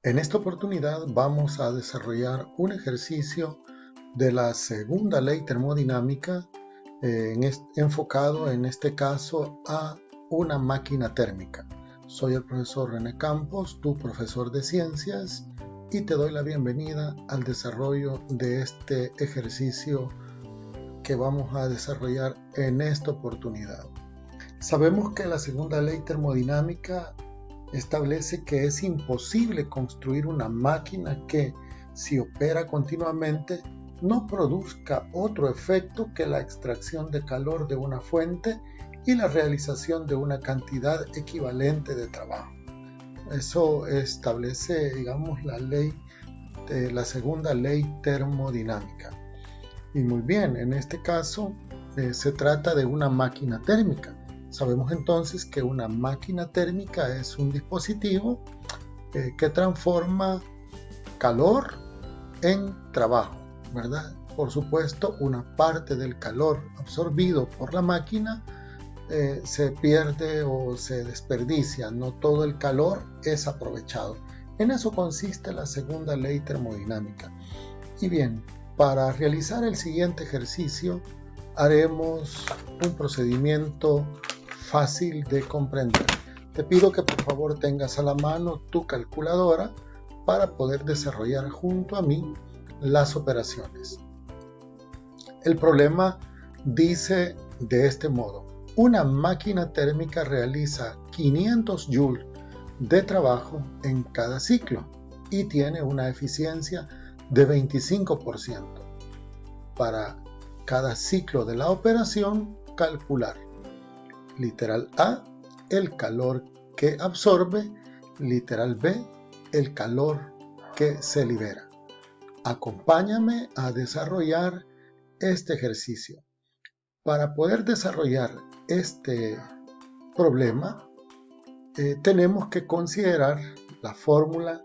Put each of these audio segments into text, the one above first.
En esta oportunidad vamos a desarrollar un ejercicio de la segunda ley termodinámica enfocado en este caso a una máquina térmica. Soy el profesor René Campos, tu profesor de ciencias, y te doy la bienvenida al desarrollo de este ejercicio que vamos a desarrollar en esta oportunidad. Sabemos que la segunda ley termodinámica establece que es imposible construir una máquina que, si opera continuamente, no produzca otro efecto que la extracción de calor de una fuente y la realización de una cantidad equivalente de trabajo. Eso establece, digamos, la ley de la segunda ley termodinámica. Y muy bien, en este caso se trata de una máquina térmica. Sabemos entonces que una máquina térmica es un dispositivo que transforma calor en trabajo, ¿verdad? Por supuesto, una parte del calor absorbido por la máquina se pierde o se desperdicia, no todo el calor es aprovechado. En eso consiste la segunda ley termodinámica. Y bien, para realizar el siguiente ejercicio haremos un procedimiento fácil de comprender. Te pido que por favor tengas a la mano tu calculadora para poder desarrollar junto a mí las operaciones. El problema dice de este modo: una máquina térmica realiza 500 joules de trabajo en cada ciclo y tiene una eficiencia de 25%. Para cada ciclo de la operación, calcular. Literal A, el calor que absorbe. Literal B, el calor que se libera. Acompáñame a desarrollar este ejercicio. Para poder desarrollar este problema, tenemos que considerar la fórmula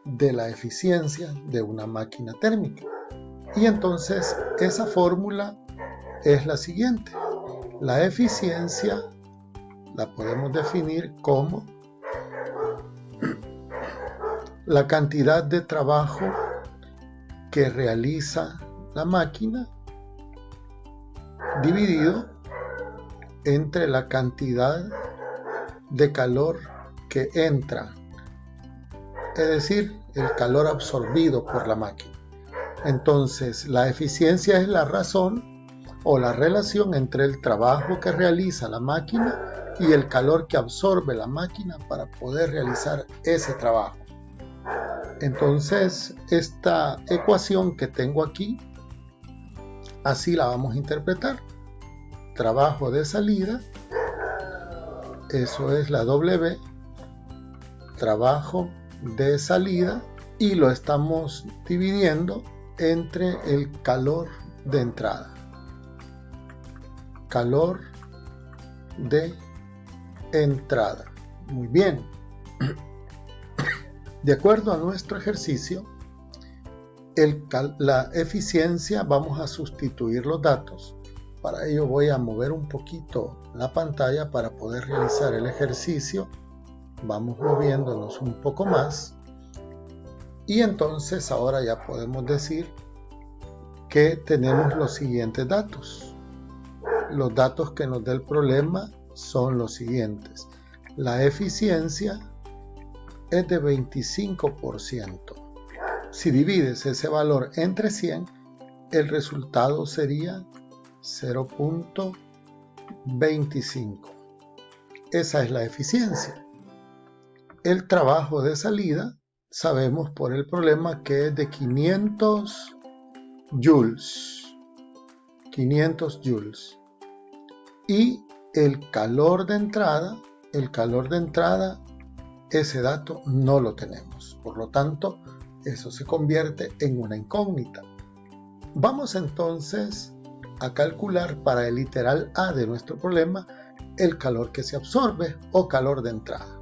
de la eficiencia de una máquina térmica. Y entonces esa fórmula es la siguiente. La eficiencia la podemos definir como la cantidad de trabajo que realiza la máquina dividido entre la cantidad de calor que entra, es decir, el calor absorbido por la máquina. Entonces, la eficiencia es la razón o la relación entre el trabajo que realiza la máquina y el calor que absorbe la máquina para poder realizar ese trabajo. Entonces, esta ecuación que tengo aquí, así la vamos a interpretar. Trabajo de salida, eso es la W, trabajo de salida, y lo estamos dividiendo entre el calor de entrada. Calor de entrada. Muy bien. De acuerdo a nuestro ejercicio, la eficiencia, vamos a sustituir los datos. Para ello voy a mover un poquito la pantalla para poder realizar el ejercicio. Vamos moviéndonos un poco más. Y entonces ahora ya podemos decir que tenemos los siguientes datos. Los datos que nos da el problema son los siguientes. La eficiencia es de 25%. Si divides ese valor entre 100, el resultado sería 0.25. Esa es la eficiencia. El trabajo de salida, sabemos por el problema que es de 500 joules. 500 joules. Y el calor de entrada, ese dato no lo tenemos. Por lo tanto, eso se convierte en una incógnita. Vamos entonces a calcular para el literal A de nuestro problema el calor que se absorbe o calor de entrada.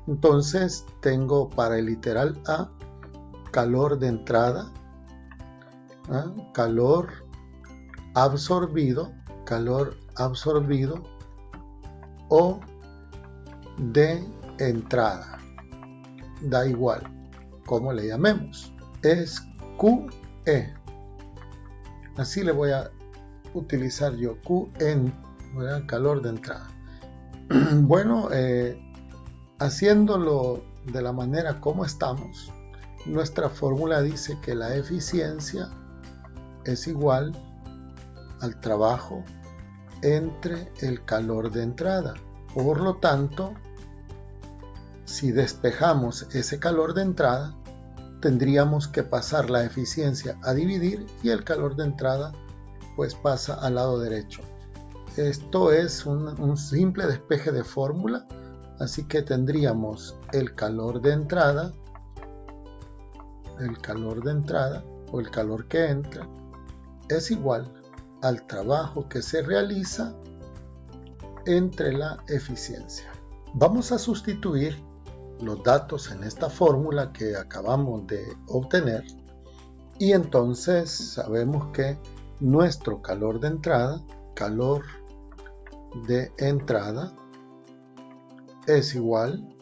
Entonces tengo para el literal A calor de entrada, calor absorbido o de entrada, da igual. cómo le llamemos. Es QE. Así le voy a utilizar yo, QE, calor de entrada. Bueno, haciéndolo de la manera como estamos, nuestra fórmula dice que la eficiencia es igual al trabajo entre el calor de entrada. Por lo tanto, si despejamos ese calor de entrada, tendríamos que pasar la eficiencia a dividir y el calor de entrada pues pasa al lado derecho. Esto es un simple despeje de fórmula, así que tendríamos el calor de entrada o el calor que entra es igual al trabajo que se realiza entre la eficiencia. Vamos a sustituir los datos en esta fórmula que acabamos de obtener y entonces sabemos que nuestro calor de entrada es igual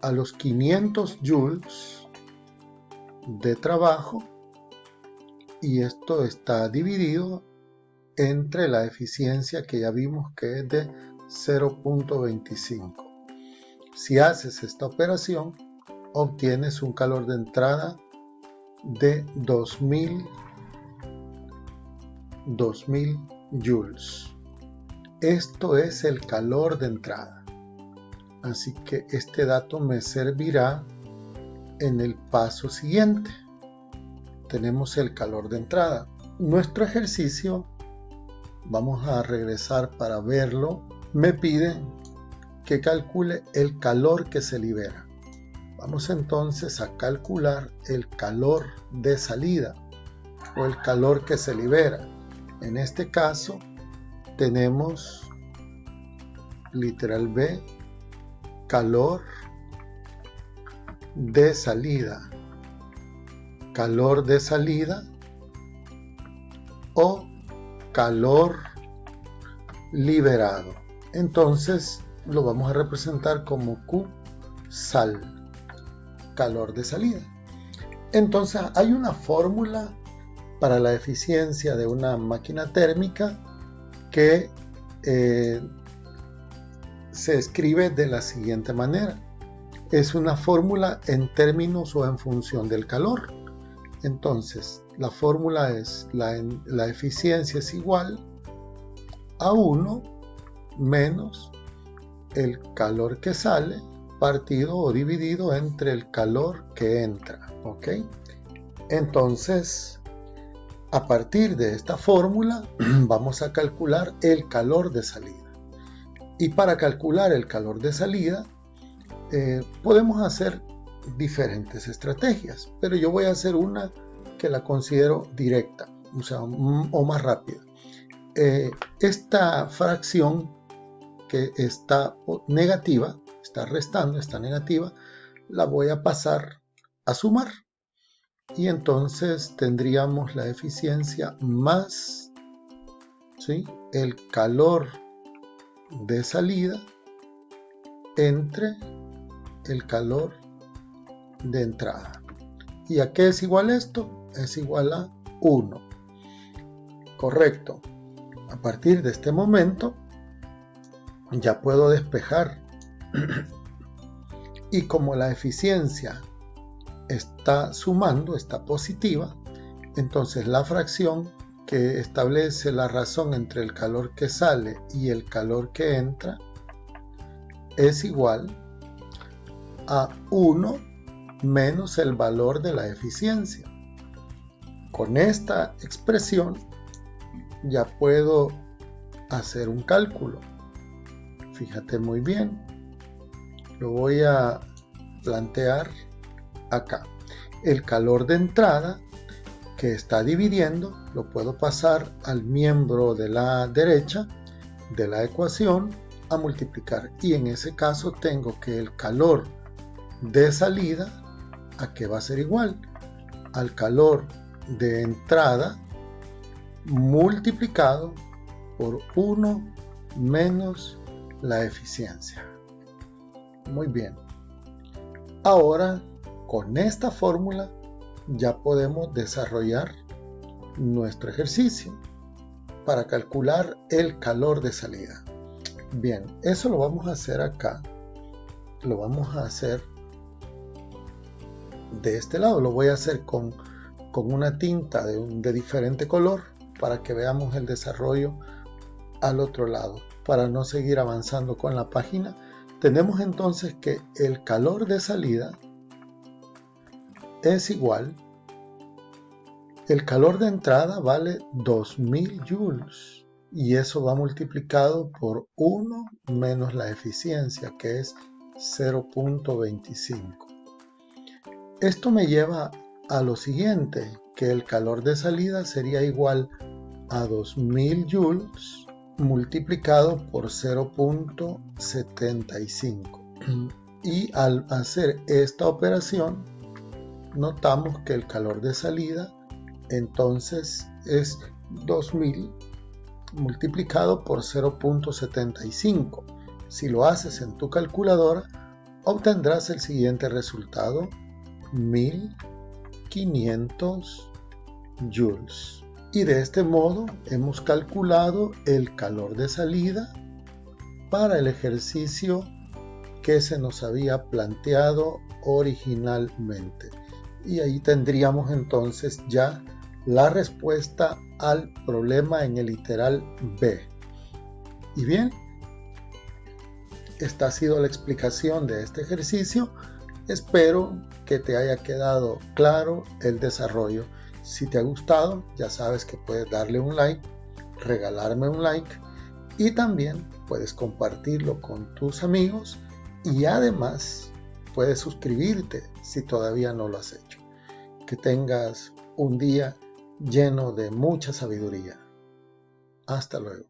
a los 500 joules de trabajo, y esto está dividido entre la eficiencia que ya vimos que es de 0.25. Si haces esta operación, obtienes un calor de entrada de 2000 joules. Esto es el calor de entrada. Así que este dato me servirá en el paso siguiente. Tenemos el calor de entrada. Nuestro ejercicio, vamos a regresar para verlo, me pide que calcule el calor que se libera. Vamos entonces a calcular el calor de salida o el calor que se libera. En este caso tenemos literal B, calor de salida o calor liberado. Entonces lo vamos a representar como Q sal, calor de salida. Entonces hay una fórmula para la eficiencia de una máquina térmica que se escribe de la siguiente manera. Es una fórmula en términos o en función del calor. Entonces la fórmula es la eficiencia es igual a 1 menos el calor que sale partido o dividido entre el calor que entra. ¿Ok? Entonces, a partir de esta fórmula vamos a calcular el calor de salida. Y para calcular el calor de salida podemos hacer diferentes estrategias, pero yo voy a hacer una que la considero directa, o más rápida. Esta fracción que está negativa, está restando, está negativa, la voy a pasar a sumar. Y entonces tendríamos la eficiencia más, ¿sí?, el calor de salida entre el calor de entrada. ¿Y a qué es igual esto? Es igual a 1. Correcto. A partir de este momento ya puedo despejar y como la eficiencia está sumando, está positiva, entonces la fracción que establece la razón entre el calor que sale y el calor que entra es igual a 1 menos el valor de la eficiencia. Con esta expresión ya puedo hacer un cálculo. Fíjate muy bien, lo voy a plantear acá. El calor de entrada que está dividiendo lo puedo pasar al miembro de la derecha de la ecuación a multiplicar, y en ese caso tengo que el calor de salida ¿a qué va a ser igual? Al calor de entrada multiplicado por 1 menos la eficiencia. Muy bien. Ahora con esta fórmula ya podemos desarrollar nuestro ejercicio para calcular el calor de salida. Bien, eso lo vamos a hacer acá. Lo vamos a hacer de este lado. Lo voy a hacer con una tinta de diferente color para que veamos el desarrollo al otro lado. Para no seguir avanzando con la página, tenemos entonces que el calor de salida es igual. El calor de entrada vale 2000 joules y eso va multiplicado por 1 menos la eficiencia, que es 0.25. Esto me lleva a lo siguiente, que el calor de salida sería igual a 2000 joules multiplicado por 0.75. Y al hacer esta operación, notamos que el calor de salida entonces es 2000 multiplicado por 0.75. Si lo haces en tu calculadora, obtendrás el siguiente resultado: 1500 joules. Y de este modo hemos calculado el calor de salida para el ejercicio que se nos había planteado originalmente. Y ahí tendríamos entonces ya la respuesta al problema en el literal B. Y bien, esta ha sido la explicación de este ejercicio. Espero que te haya quedado claro el desarrollo. Si te ha gustado, ya sabes que puedes darle un like, regalarme un like y también puedes compartirlo con tus amigos y además puedes suscribirte si todavía no lo has hecho. Que tengas un día lleno de mucha sabiduría. Hasta luego.